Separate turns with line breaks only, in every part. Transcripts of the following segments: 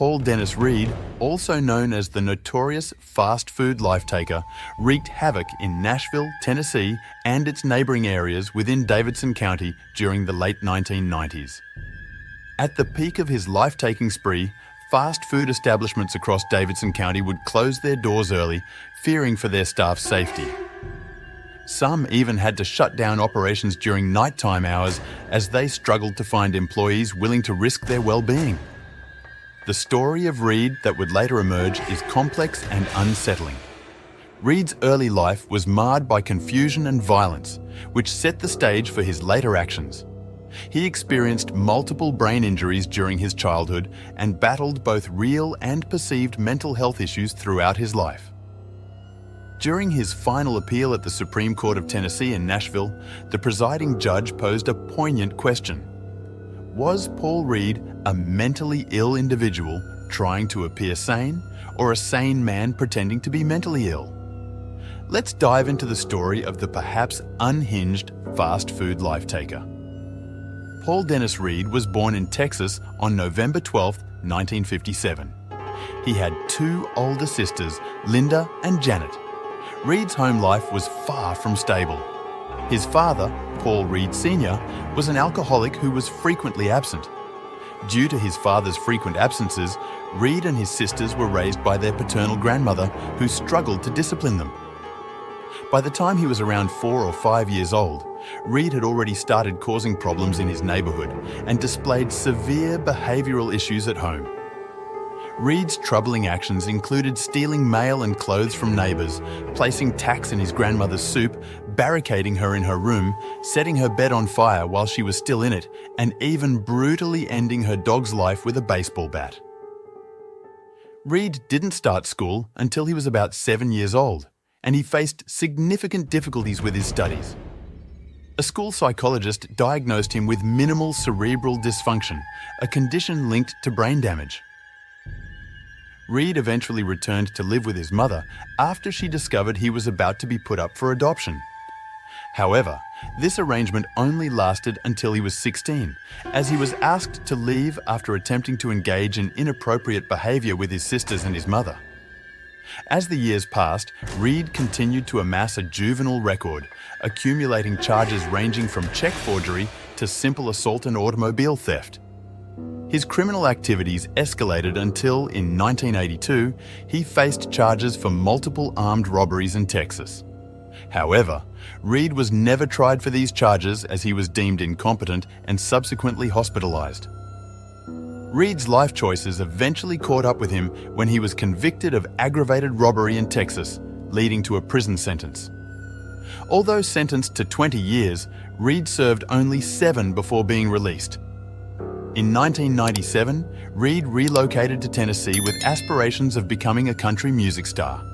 Paul Dennis Reid, also known as the notorious fast food life-taker, wreaked havoc in Nashville, Tennessee, and its neighboring areas within Davidson County during the late 1990s. At the peak of his life-taking spree, fast food establishments across Davidson County would close their doors early, fearing for their staff's safety. Some even had to shut down operations during nighttime hours as they struggled to find employees willing to risk their well-being. The story of Reid that would later emerge is complex and unsettling. Reid's early life was marred by confusion and violence, which set the stage for his later actions. He experienced multiple brain injuries during his childhood and battled both real and perceived mental health issues throughout his life. During his final appeal at the Supreme Court of Tennessee in Nashville, the presiding judge posed a poignant question. Was Paul Reid a mentally ill individual trying to appear sane, or a sane man pretending to be mentally ill? Let's dive into the story of the perhaps unhinged fast food life-taker. Paul Dennis Reid was born in Texas on November 12, 1957. He had two older sisters, Linda and Janet. Reid's home life was far from stable. His father, Paul Reid Sr., was an alcoholic who was frequently absent. Due to his father's frequent absences, Reid and his sisters were raised by their paternal grandmother, who struggled to discipline them. By the time he was around 4 or 5 years old, Reid had already started causing problems in his neighborhood and displayed severe behavioral issues at home. Reid's troubling actions included stealing mail and clothes from neighbors, placing tacks in his grandmother's soup, barricading her in her room, setting her bed on fire while she was still in it, and even brutally ending her dog's life with a baseball bat. Reid didn't start school until he was about 7 years old, and he faced significant difficulties with his studies. A school psychologist diagnosed him with minimal cerebral dysfunction, a condition linked to brain damage. Reid eventually returned to live with his mother after she discovered he was about to be put up for adoption. However, this arrangement only lasted until he was 16, as he was asked to leave after attempting to engage in inappropriate behavior with his sisters and his mother. As the years passed, Reid continued to amass a juvenile record, accumulating charges ranging from check forgery to simple assault and automobile theft. His criminal activities escalated until, in 1982, he faced charges for multiple armed robberies in Texas. However, Reid was never tried for these charges as he was deemed incompetent and subsequently hospitalized. Reid's life choices eventually caught up with him when he was convicted of aggravated robbery in Texas, leading to a prison sentence. Although sentenced to 20 years, Reid served only 7 before being released. In 1997, Reid relocated to Tennessee with aspirations of becoming a country music star.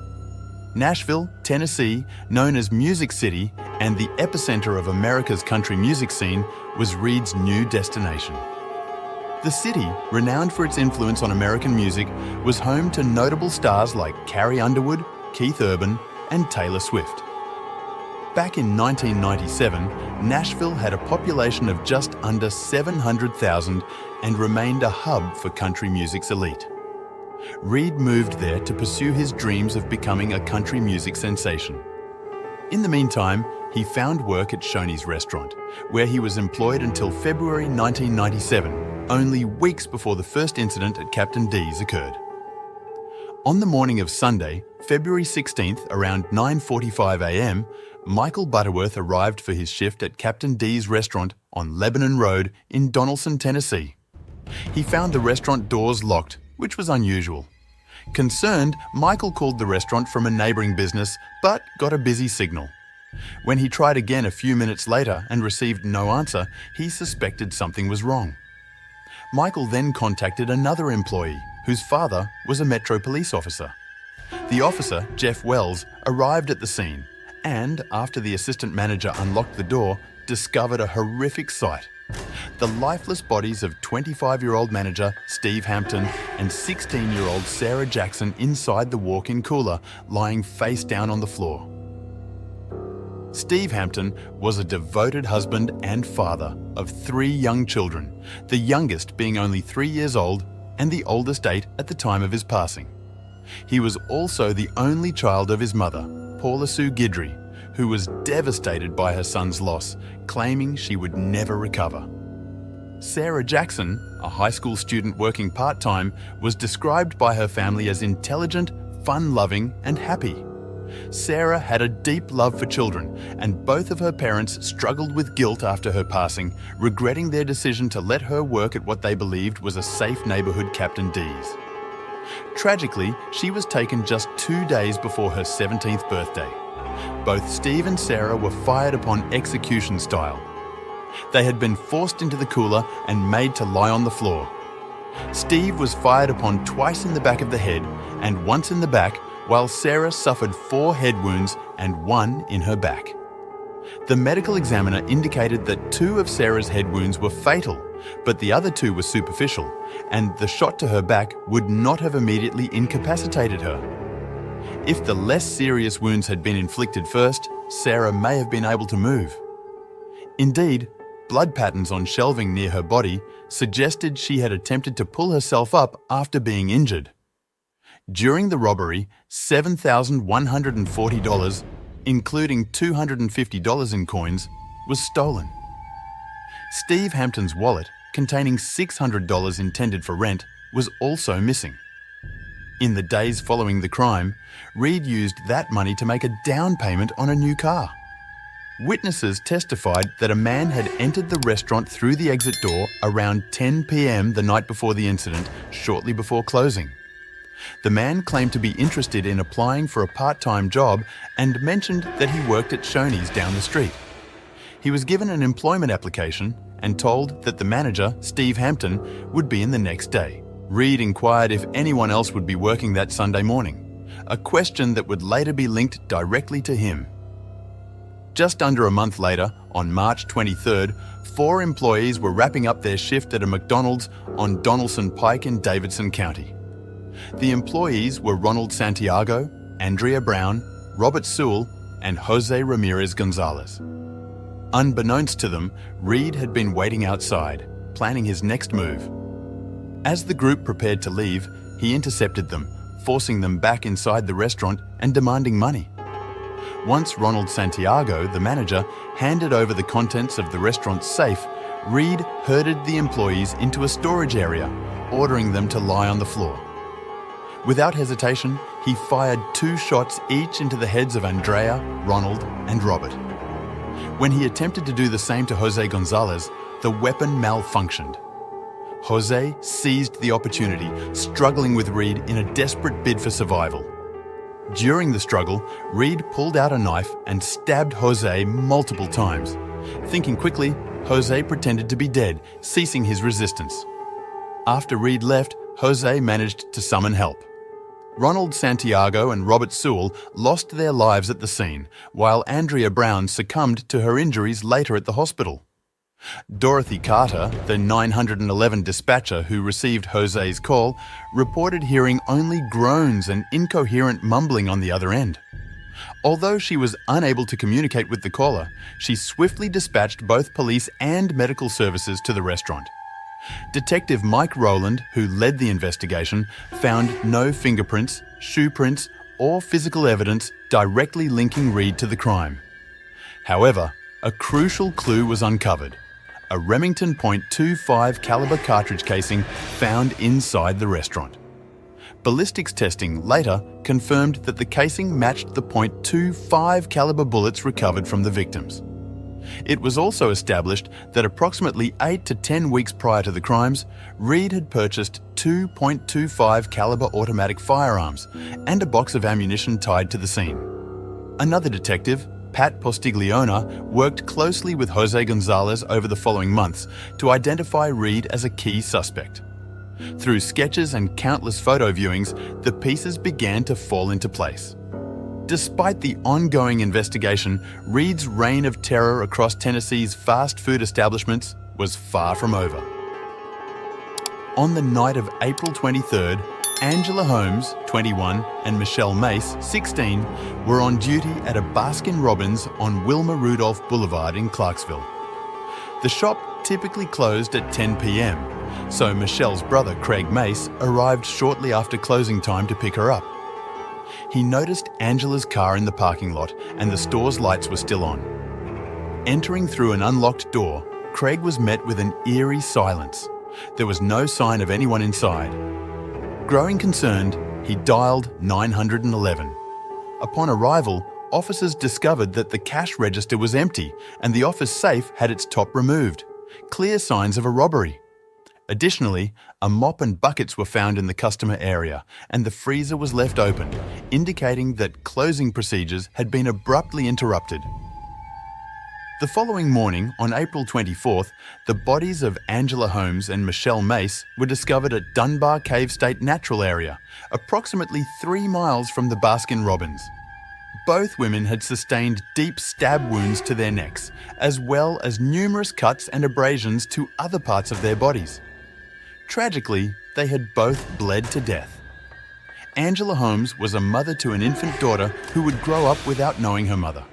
Nashville, Tennessee, known as Music City and the epicenter of America's country music scene, was Reid's new destination. The city, renowned for its influence on American music, was home to notable stars like Carrie Underwood, Keith Urban, and Taylor Swift. Back in 1997, Nashville had a population of just under 700,000 and remained a hub for country music's elite. Reid moved there to pursue his dreams of becoming a country music sensation. In the meantime, he found work at Shoney's restaurant, where he was employed until February 1997, only weeks before the first incident at Captain D's occurred. On the morning of Sunday, February 16th, around 9:45 a.m., Michael Butterworth arrived for his shift at Captain D's restaurant on Lebanon Road in Donaldson, Tennessee. He found the restaurant doors locked, which was unusual. Concerned, Michael called the restaurant from a neighboring business, but got a busy signal. When he tried again a few minutes later and received no answer, he suspected something was wrong. Michael then contacted another employee, whose father was a Metro police officer. The officer, Jeff Wells, arrived at the scene and, after the assistant manager unlocked the door, discovered a horrific sight. The lifeless bodies of 25-year-old manager Steve Hampton and 16-year-old Sarah Jackson inside the walk-in cooler, lying face down on the floor. Steve Hampton was a devoted husband and father of 3 young children, the youngest being only 3 years old and the oldest 8 at the time of his passing. He was also the only child of his mother, Paula Sue Guidry, who was devastated by her son's loss, claiming she would never recover. Sarah Jackson, a high school student working part-time, was described by her family as intelligent, fun-loving, and happy. Sarah had a deep love for children, and both of her parents struggled with guilt after her passing, regretting their decision to let her work at what they believed was a safe neighbourhood Captain D's. Tragically, she was taken just 2 days before her 17th birthday. Both Steve and Sarah were fired upon execution style. They had been forced into the cooler and made to lie on the floor. Steve was fired upon twice in the back of the head and once in the back, while Sarah suffered 4 head wounds and 1 in her back. The medical examiner indicated that 2 of Sarah's head wounds were fatal, but the other 2 were superficial, and the shot to her back would not have immediately incapacitated her. If the less serious wounds had been inflicted first, Sarah may have been able to move. Indeed, blood patterns on shelving near her body suggested she had attempted to pull herself up after being injured. During the robbery, $7,140, including $250 in coins, was stolen. Steve Hampton's wallet, containing $600 intended for rent, was also missing. In the days following the crime, Reid used that money to make a down payment on a new car. Witnesses testified that a man had entered the restaurant through the exit door around 10 p.m. the night before the incident, shortly before closing. The man claimed to be interested in applying for a part-time job and mentioned that he worked at Shoney's down the street. He was given an employment application and told that the manager, Steve Hampton, would be in the next day. Reid inquired if anyone else would be working that Sunday morning, a question that would later be linked directly to him. Just under a month later, on March 23rd, 4 employees were wrapping up their shift at a McDonald's on Donaldson Pike in Davidson County. The employees were Ronald Santiago, Andrea Brown, Robert Sewell, and Jose Ramirez Gonzalez. Unbeknownst to them, Reid had been waiting outside, planning his next move. As the group prepared to leave, he intercepted them, forcing them back inside the restaurant and demanding money. Once Ronald Santiago, the manager, handed over the contents of the restaurant's safe, Reid herded the employees into a storage area, ordering them to lie on the floor. Without hesitation, he fired 2 shots each into the heads of Andrea, Ronald, and Robert. When he attempted to do the same to Jose Gonzalez, the weapon malfunctioned. Jose seized the opportunity, struggling with Reid in a desperate bid for survival. During the struggle, Reid pulled out a knife and stabbed Jose multiple times. Thinking quickly, Jose pretended to be dead, ceasing his resistance. After Reid left, Jose managed to summon help. Ronald Santiago and Robert Sewell lost their lives at the scene, while Andrea Brown succumbed to her injuries later at the hospital. Dorothy Carter, the 911 dispatcher who received Jose's call, reported hearing only groans and incoherent mumbling on the other end. Although she was unable to communicate with the caller, she swiftly dispatched both police and medical services to the restaurant. Detective Mike Rowland, who led the investigation, found no fingerprints, shoe prints, or physical evidence directly linking Reid to the crime. However, a crucial clue was uncovered: a Remington .25 caliber cartridge casing found inside the restaurant. Ballistics testing later confirmed that the casing matched the .25 caliber bullets recovered from the victims. It was also established that approximately 8 to 10 weeks prior to the crimes, Reid had purchased 2 .25 caliber automatic firearms and a box of ammunition tied to the scene. Another detective, Pat Postiglione, worked closely with Jose Gonzalez over the following months to identify Reid as a key suspect. Through sketches and countless photo viewings, the pieces began to fall into place. Despite the ongoing investigation, Reid's reign of terror across Tennessee's fast food establishments was far from over. On the night of April 23rd, Angela Holmes, 21, and Michelle Mace, 16, were on duty at a Baskin-Robbins on Wilma Rudolph Boulevard in Clarksville. The shop typically closed at 10 p.m., so Michelle's brother, Craig Mace, arrived shortly after closing time to pick her up. He noticed Angela's car in the parking lot and the store's lights were still on. Entering through an unlocked door, Craig was met with an eerie silence. There was no sign of anyone inside. Growing concerned, he dialed 911. Upon arrival, officers discovered that the cash register was empty and the office safe had its top removed. Clear signs of a robbery. Additionally, a mop and buckets were found in the customer area and the freezer was left open, indicating that closing procedures had been abruptly interrupted. The following morning, on April 24th, the bodies of Angela Holmes and Michelle Mace were discovered at Dunbar Cave State Natural Area, approximately 3 miles from the Baskin-Robbins. Both women had sustained deep stab wounds to their necks, as well as numerous cuts and abrasions to other parts of their bodies. Tragically, they had both bled to death. Angela Holmes was a mother to an infant daughter who would grow up without knowing her mother.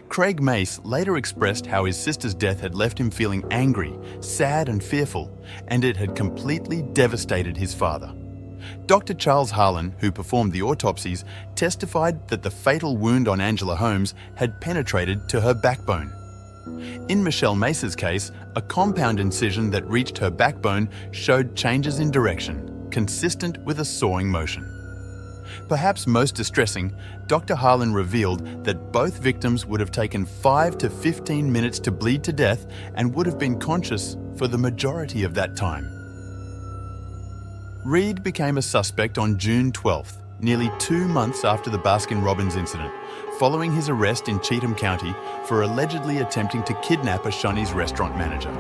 Craig Mace later expressed how his sister's death had left him feeling angry, sad and fearful, and it had completely devastated his father. Dr. Charles Harlan, who performed the autopsies, testified that the fatal wound on Angela Holmes had penetrated to her backbone. In Michelle Mace's case, a compound incision that reached her backbone showed changes in direction, consistent with a sawing motion. Perhaps most distressing, Dr. Harlan revealed that both victims would have taken 5 to 15 minutes to bleed to death and would have been conscious for the majority of that time. Reid became a suspect on June 12th, nearly 2 months after the Baskin-Robbins incident, following his arrest in Cheatham County for allegedly attempting to kidnap a Shoney's restaurant manager.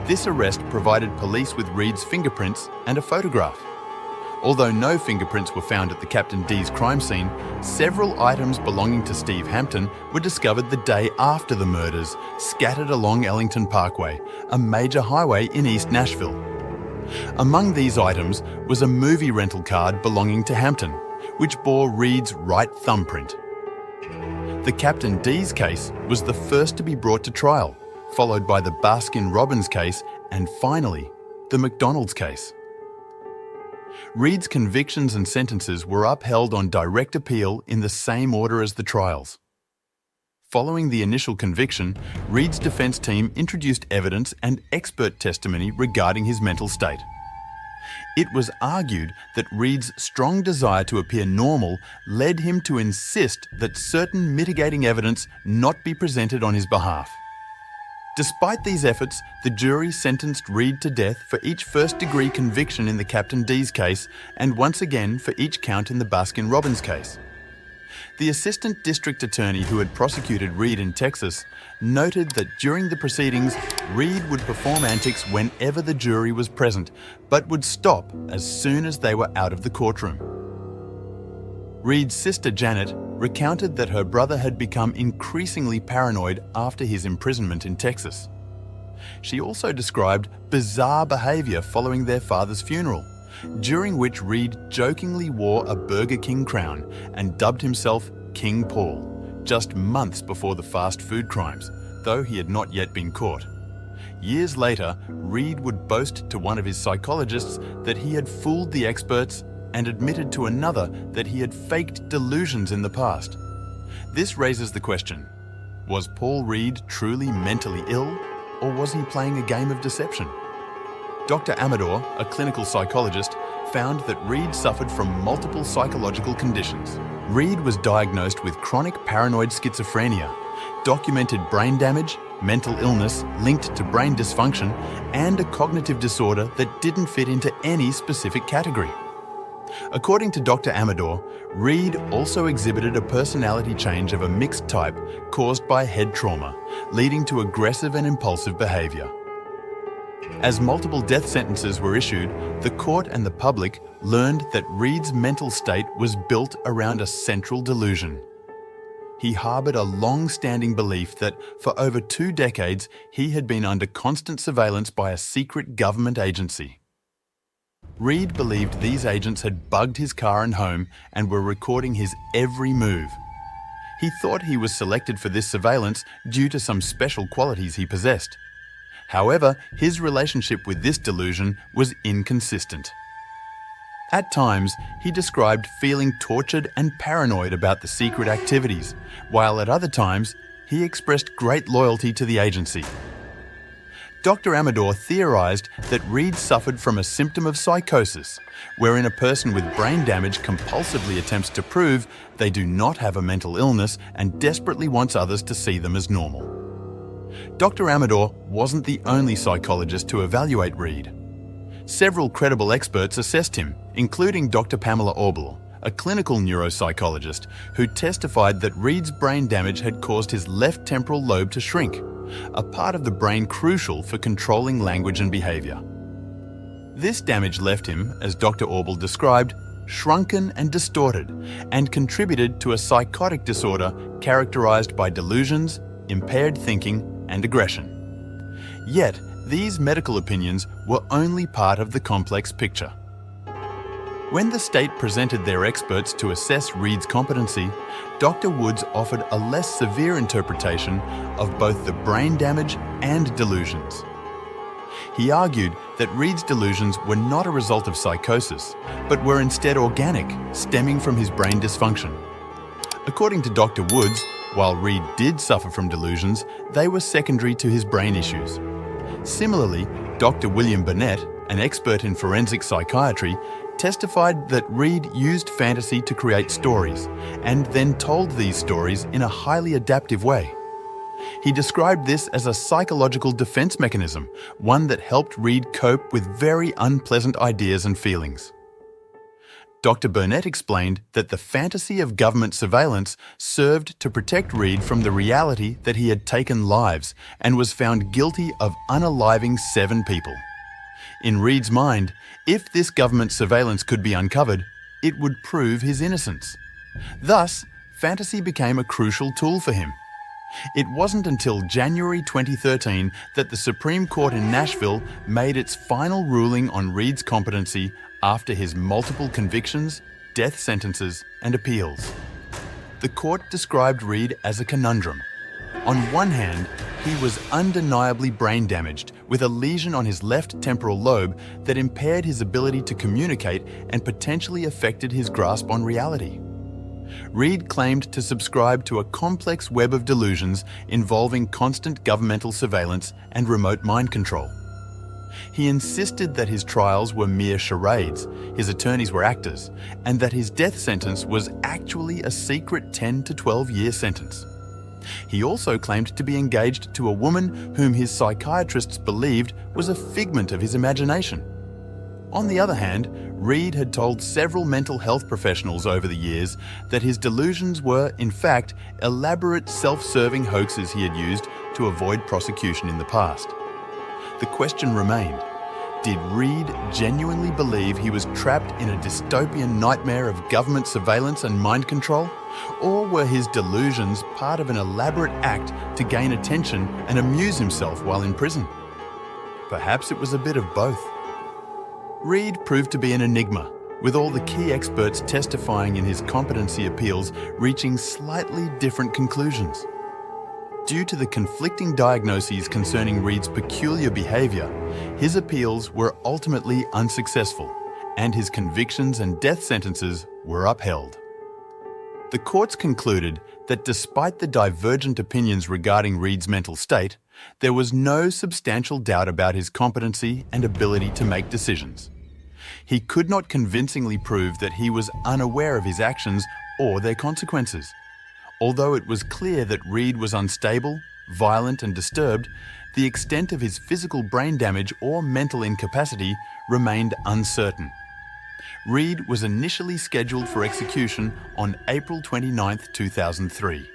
This arrest provided police with Reid's fingerprints and a photograph. Although no fingerprints were found at the Captain D's crime scene, several items belonging to Steve Hampton were discovered the day after the murders, scattered along Ellington Parkway, a major highway in East Nashville. Among these items was a movie rental card belonging to Hampton, which bore Reid's right thumbprint. The Captain D's case was the first to be brought to trial, followed by the Baskin-Robbins case and finally, the McDonald's case. Reid's convictions and sentences were upheld on direct appeal in the same order as the trials. Following the initial conviction, Reid's defence team introduced evidence and expert testimony regarding his mental state. It was argued that Reid's strong desire to appear normal led him to insist that certain mitigating evidence not be presented on his behalf. Despite these efforts, the jury sentenced Reid to death for each first-degree conviction in the Captain D's case and once again for each count in the Baskin-Robbins case. The assistant district attorney who had prosecuted Reid in Texas noted that during the proceedings, Reid would perform antics whenever the jury was present, but would stop as soon as they were out of the courtroom. Reid's sister Janet recounted that her brother had become increasingly paranoid after his imprisonment in Texas. She also described bizarre behaviour following their father's funeral, during which Reid jokingly wore a Burger King crown and dubbed himself King Paul, just months before the fast food crimes, though he had not yet been caught. Years later, Reid would boast to one of his psychologists that he had fooled the experts and admitted to another that he had faked delusions in the past. This raises the question, was Paul Reid truly mentally ill, or was he playing a game of deception? Dr. Amador, a clinical psychologist, found that Reid suffered from multiple psychological conditions. Reid was diagnosed with chronic paranoid schizophrenia, documented brain damage, mental illness linked to brain dysfunction, and a cognitive disorder that didn't fit into any specific category. According to Dr. Amador, Reid also exhibited a personality change of a mixed type caused by head trauma, leading to aggressive and impulsive behaviour. As multiple death sentences were issued, the court and the public learned that Reid's mental state was built around a central delusion. He harboured a long-standing belief that for over 2 decades he had been under constant surveillance by a secret government agency. Reid believed these agents had bugged his car and home and were recording his every move. He thought he was selected for this surveillance due to some special qualities he possessed. However, his relationship with this delusion was inconsistent. At times, he described feeling tortured and paranoid about the secret activities, while at other times, he expressed great loyalty to the agency. Dr. Amador theorized that Reid suffered from a symptom of psychosis, wherein a person with brain damage compulsively attempts to prove they do not have a mental illness and desperately wants others to see them as normal. Dr. Amador wasn't the only psychologist to evaluate Reid. Several credible experts assessed him, including Dr. Pamela Orbel, a clinical neuropsychologist who testified that Reid's brain damage had caused his left temporal lobe to shrink, a part of the brain crucial for controlling language and behavior. This damage left him, as Dr. Orbel described, shrunken and distorted, and contributed to a psychotic disorder characterized by delusions, impaired thinking, and aggression. Yet, these medical opinions were only part of the complex picture. When the state presented their experts to assess Reid's competency, Dr. Woods offered a less severe interpretation of both the brain damage and delusions. He argued that Reid's delusions were not a result of psychosis, but were instead organic, stemming from his brain dysfunction. According to Dr. Woods, while Reid did suffer from delusions, they were secondary to his brain issues. Similarly, Dr. William Burnett, an expert in forensic psychiatry, testified that Reid used fantasy to create stories and then told these stories in a highly adaptive way. He described this as a psychological defense mechanism, one that helped Reid cope with very unpleasant ideas and feelings. Dr. Burnett explained that the fantasy of government surveillance served to protect Reid from the reality that he had taken lives and was found guilty of unaliving 7 people. In Reid's mind, if this government surveillance could be uncovered, it would prove his innocence. Thus, fantasy became a crucial tool for him. It wasn't until January 2013 that the Supreme Court in Nashville made its final ruling on Reid's competency after his multiple convictions, death sentences, and appeals. The court described Reid as a conundrum. On one hand, he was undeniably brain damaged, with a lesion on his left temporal lobe that impaired his ability to communicate and potentially affected his grasp on reality. Reid claimed to subscribe to a complex web of delusions involving constant governmental surveillance and remote mind control. He insisted that his trials were mere charades, his attorneys were actors, and that his death sentence was actually a secret 10 to 12-year sentence. He also claimed to be engaged to a woman whom his psychiatrists believed was a figment of his imagination. On the other hand, Reid had told several mental health professionals over the years that his delusions were, in fact, elaborate self-serving hoaxes he had used to avoid prosecution in the past. The question remained, did Reid genuinely believe he was trapped in a dystopian nightmare of government surveillance and mind control? Or were his delusions part of an elaborate act to gain attention and amuse himself while in prison? Perhaps it was a bit of both. Reid proved to be an enigma, with all the key experts testifying in his competency appeals reaching slightly different conclusions. Due to the conflicting diagnoses concerning Reid's peculiar behaviour, his appeals were ultimately unsuccessful, and his convictions and death sentences were upheld. The courts concluded that despite the divergent opinions regarding Reid's mental state, there was no substantial doubt about his competency and ability to make decisions. He could not convincingly prove that he was unaware of his actions or their consequences. Although it was clear that Reid was unstable, violent, and disturbed, the extent of his physical brain damage or mental incapacity remained uncertain. Reid was initially scheduled for execution on April 29, 2003.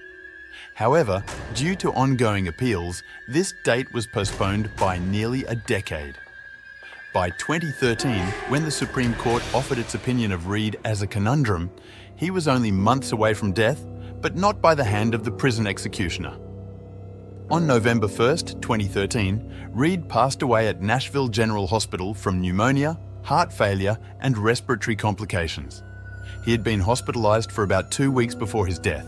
However, due to ongoing appeals, this date was postponed by nearly a decade. By 2013, when the Supreme Court offered its opinion of Reid as a conundrum, he was only months away from death, but not by the hand of the prison executioner. On November 1, 2013, Reid passed away at Nashville General Hospital from pneumonia, heart failure, and respiratory complications. He had been hospitalized for about 2 weeks before his death.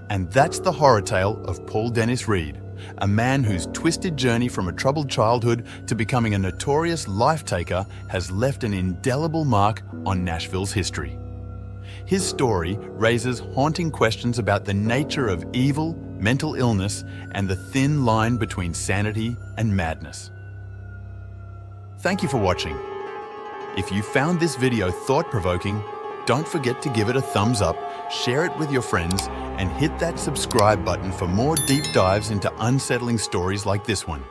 And that's the horror tale of Paul Dennis Reid, a man whose twisted journey from a troubled childhood to becoming a notorious life-taker has left an indelible mark on Nashville's history. His story raises haunting questions about the nature of evil, mental illness, and the thin line between sanity and madness. Thank you for watching. If you found this video thought-provoking, don't forget to give it a thumbs up, share it with your friends, and hit that subscribe button for more deep dives into unsettling stories like this one.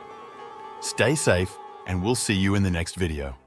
Stay safe, and we'll see you in the next video.